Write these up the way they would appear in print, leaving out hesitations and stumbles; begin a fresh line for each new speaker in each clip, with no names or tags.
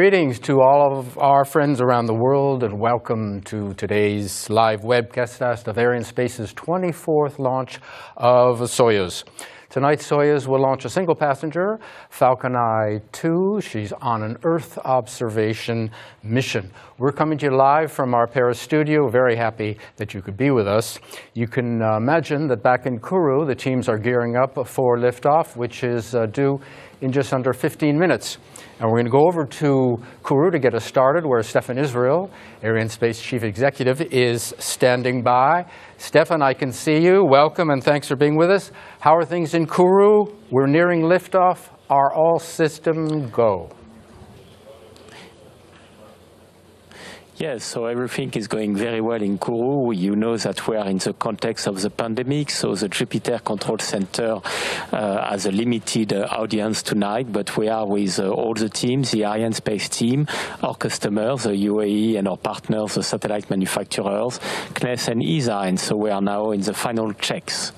Greetings to all of our friends around the world and welcome to today's live webcast of ArianeSpace's 24th launch of Soyuz. Tonight Soyuz will launch a single passenger, Falcon Eye 2. She's on an Earth observation mission. We're coming to you live from our Paris studio. Very happy that you could be with us. You can imagine that back in Kourou, the teams are gearing up for liftoff, which is due in just under 15 minutes. And we're going to go over to Kourou to get us started, where Stefan Israel, ArianeSpace Chief Executive, is standing by. Stefan, I can see you. Welcome and thanks for being with us. How are things in Kourou? We're nearing liftoff. Are all systems go?
Yes, so everything is going very well in Kourou. You know that we are in the context of the pandemic, so the Jupiter Control Center has a limited audience tonight, but we are with all the teams, the ArianeSpace team, our customers, the UAE and our partners, the satellite manufacturers, CNES and ESA, and so we are now in the final checks.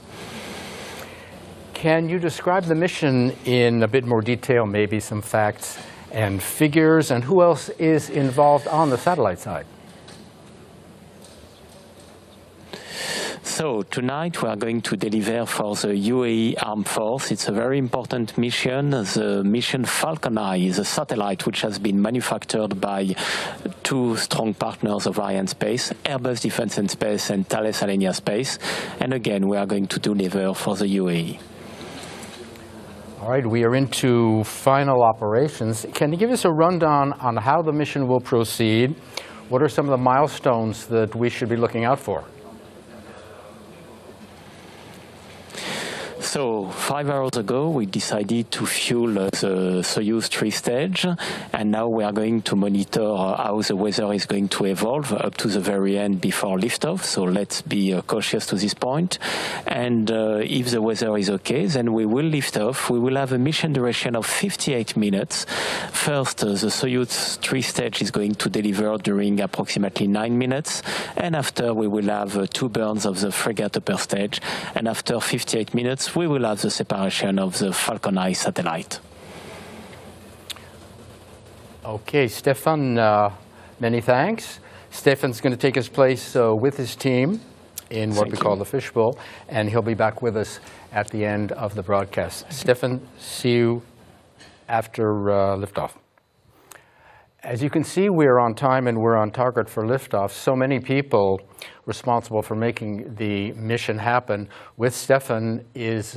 Can you describe the mission in a bit more detail, maybe some facts and figures, and who else is involved on the satellite side?
So tonight we are going to deliver for the UAE Armed Force. It's a very important mission. The mission Falcon Eye is a satellite which has been manufactured by two strong partners of ArianeSpace, Airbus Defence and Space and Thales Alenia Space. And again, we are going to deliver for the UAE.
All right, we are into final operations. Can you give us a rundown on how the mission will proceed? What are some of the milestones that we should be looking out for?
So 5 hours ago, we decided to fuel the Soyuz 3 stage, and now we are going to monitor how the weather is going to evolve up to the very end before liftoff. So let's be cautious to this point. And if the weather is okay, then we will lift off. We will have a mission duration of 58 minutes. First, the Soyuz 3 stage is going to deliver during approximately 9 minutes, and after we will have 2 burns of the frigate upper stage, and after 58 minutes, we will have the separation of the Falcon Eye satellite.
Okay, Stefan, many thanks. Stefan's going to take his place with his team in what we call the fishbowl, and he'll be back with us at the end of the broadcast. Stefan, see you after liftoff. As you can see, we're on time and we're on target for liftoff. So many people responsible for making the mission happen. With Stefan is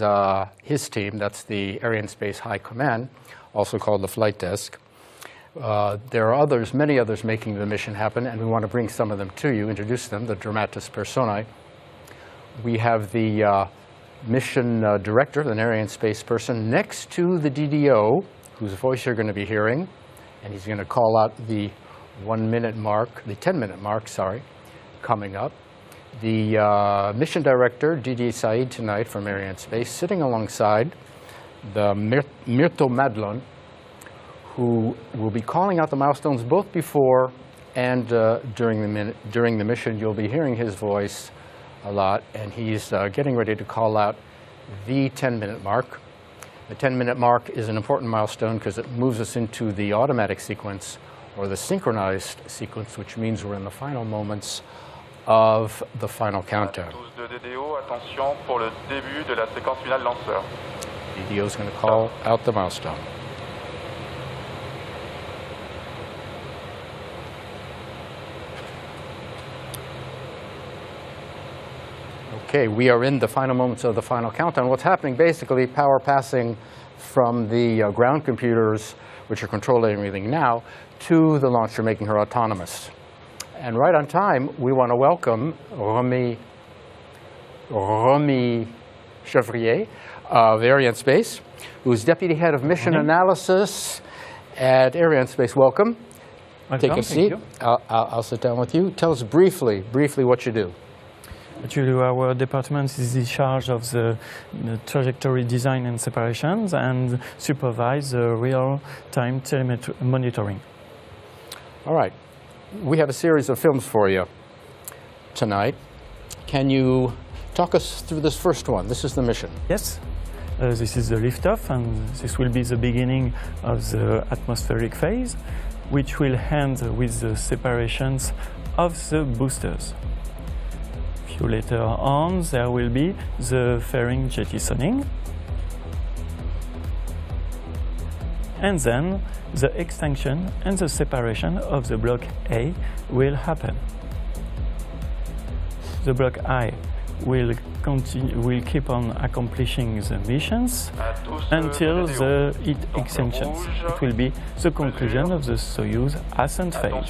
his team, that's the ArianeSpace High Command, also called the Flight Desk. There are others, many others making the mission happen, and we want to bring some of them to you, introduce them, the dramatis personae. We have the mission director, an ArianeSpace person, next to the DDO, whose voice you're going to be hearing. And he's going to call out the 1-minute mark, the 10-minute mark, sorry, coming up. The mission director, Didier Said, tonight from ArianeSpace, sitting alongside the Myrto Madlon, who will be calling out the milestones both before and during the mission. You'll be hearing his voice a lot, and he's getting ready to call out the 10-minute mark. The 10-minute mark is an important milestone because it moves us into the automatic sequence or the synchronized sequence, which means we're in the final moments of the final countdown. DDO is going to call out the milestone. Okay, we are in the final moments of the final countdown. What's happening, basically, power passing from the ground computers, which are controlling everything now, to the launcher, making her autonomous. And right on time, we want to welcome Romy Chevrier of ArianeSpace, who's Deputy Head of Mission Analysis at ArianeSpace. Welcome. Take a seat. I'll sit down with you. Tell us briefly what you do.
Actually, our department is in charge of the trajectory design and separations and supervise the real-time telemetry monitoring.
All right. We have a series of films for you tonight. Can you talk us through this first one? This is the mission.
Yes. This is the liftoff, and this will be the beginning of the atmospheric phase. which will end with the separations of the boosters. A few later on, there will be the fairing jettisoning, and then the extinction and the separation of the block A will happen. The block I will keep on accomplishing the missions until the heat extinctions. It will be the conclusion of the Soyuz ascent phase.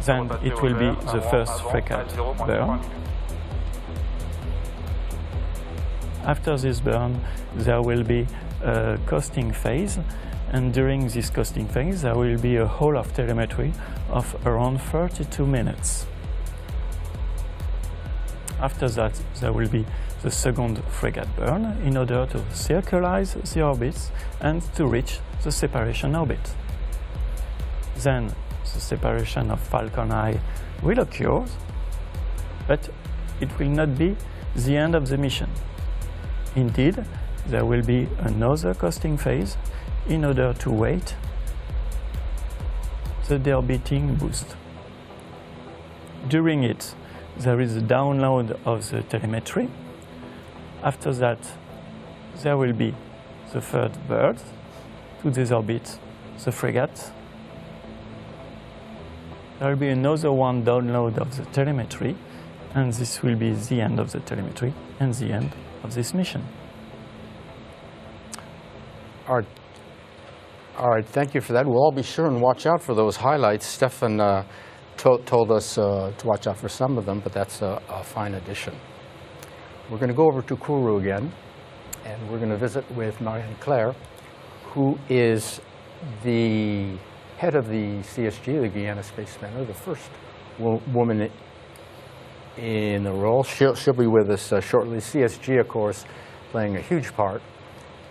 Then it will be the first frigate burn. After this burn, there will be a coasting phase, and during this coasting phase there will be a whole of telemetry of around 32 minutes. After that, there will be the second frigate burn in order to circularize the orbits and to reach the separation orbit. Then the separation of Falcon Eye will occur, but it will not be the end of the mission. Indeed, there will be another coasting phase in order to wait the deorbiting boost. During it, there is a download of the telemetry. After that, there will be the third bird to desorbit the frigate. There will be another one download of the telemetry, and this will be the end of the telemetry and the end of this mission.
All right, thank you for that. We'll all be sure and watch out for those highlights. Stefan told us to watch out for some of them, but that's a fine addition. We're going to go over to Kourou again, and we're going to visit with Marie-Claire, who is the head of the CSG, the Guyana Space Center, the first woman in the role. She'll be with us shortly. CSG, of course, playing a huge part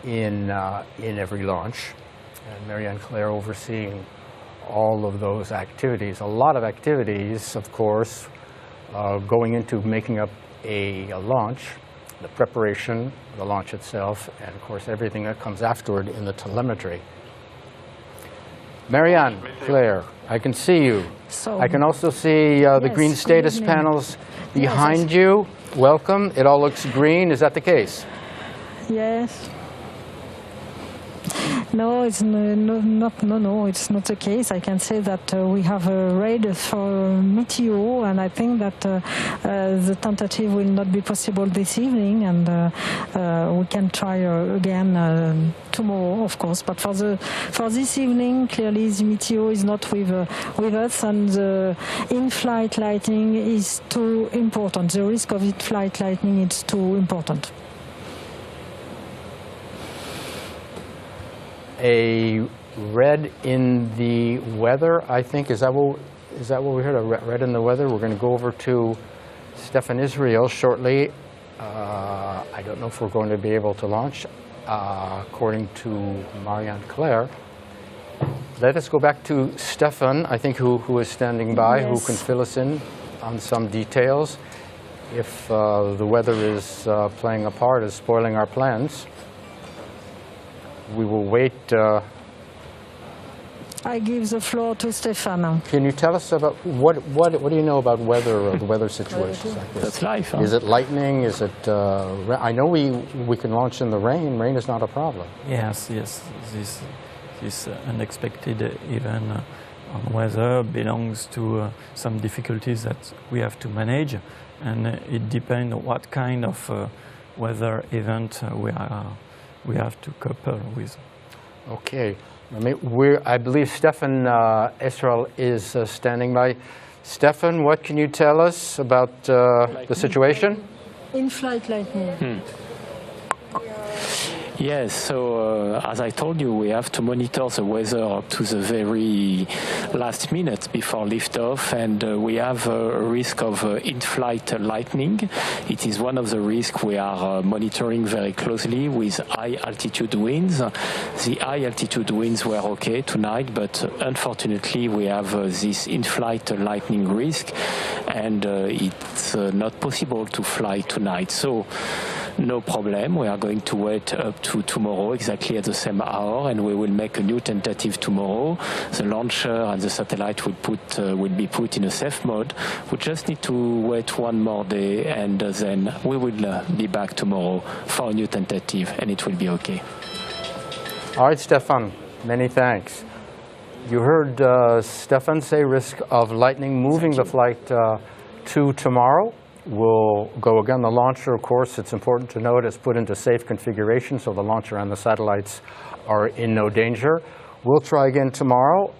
in every launch, and Marie-Claire overseeing all of those activities. A lot of activities, of course, going into making up a launch, the preparation, the launch itself, and of course everything that comes afterward in the telemetry. Marie-Claire, I can see you. I can also see the green status panels behind you. Welcome. It all looks green. Is that the case?
Yes. No, it's no, it's not the case. I can say that we have a raid for Meteor, and I think that the tentative will not be possible this evening, and we can try again tomorrow, of course. But for this evening, clearly the Meteor is not with us, and the in-flight lighting is too important. The risk of in-flight lighting is too important.
A red in the weather, I think. Is that what we heard? A red in the weather. We're going to go over to Stefan Israel shortly. I don't know if we're going to be able to launch, according to Marie-Claire. Let us go back to Stefan, I think, who is standing by, who can fill us in on some details. If the weather is playing a part, is spoiling our plans. We will wait.
I give the floor to Stefan.
Can you tell us about what do you know about weather or the weather situations like this?
That's life. Huh?
Is it lightning? Is it? I know we can launch in the rain. Rain is not a problem.
Yes. This unexpected event on weather belongs to some difficulties that we have to manage, and it depends what kind of weather event we have to couple with.
Okay. I believe Stefan Israel is standing by. Stefan, what can you tell us about the situation?
In-flight lightning.
Yes, so as I told you, we have to monitor the weather up to the very last minute before liftoff, and we have a risk of in-flight lightning. It is one of the risks we are monitoring very closely with high altitude winds. The high altitude winds were okay tonight, but unfortunately we have this in-flight lightning risk, and it's not possible to fly tonight. So no problem. We are going to wait up to tomorrow, exactly at the same hour, and we will make a new tentative tomorrow. The launcher and the satellite will be put in a safe mode. We just need to wait one more day, and then we will be back tomorrow for a new tentative, and it will be okay.
All right, Stefan, many thanks. You heard Stefan say risk of lightning moving the flight to tomorrow. We'll go again. The launcher, of course, it's important to note, is put into safe configuration, so the launcher and the satellites are in no danger. We'll try again tomorrow.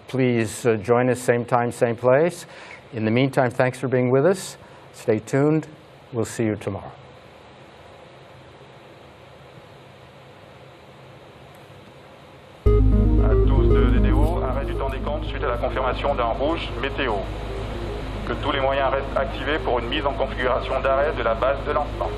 Please join us same time, same place. In the meantime, thanks for being with us. Stay tuned. We'll see you tomorrow.
Arrêt du temps des comptes suite à la confirmation d'un rouge météo. Que tous les moyens restent activés pour une mise en configuration d'arrêt de la base de lancement.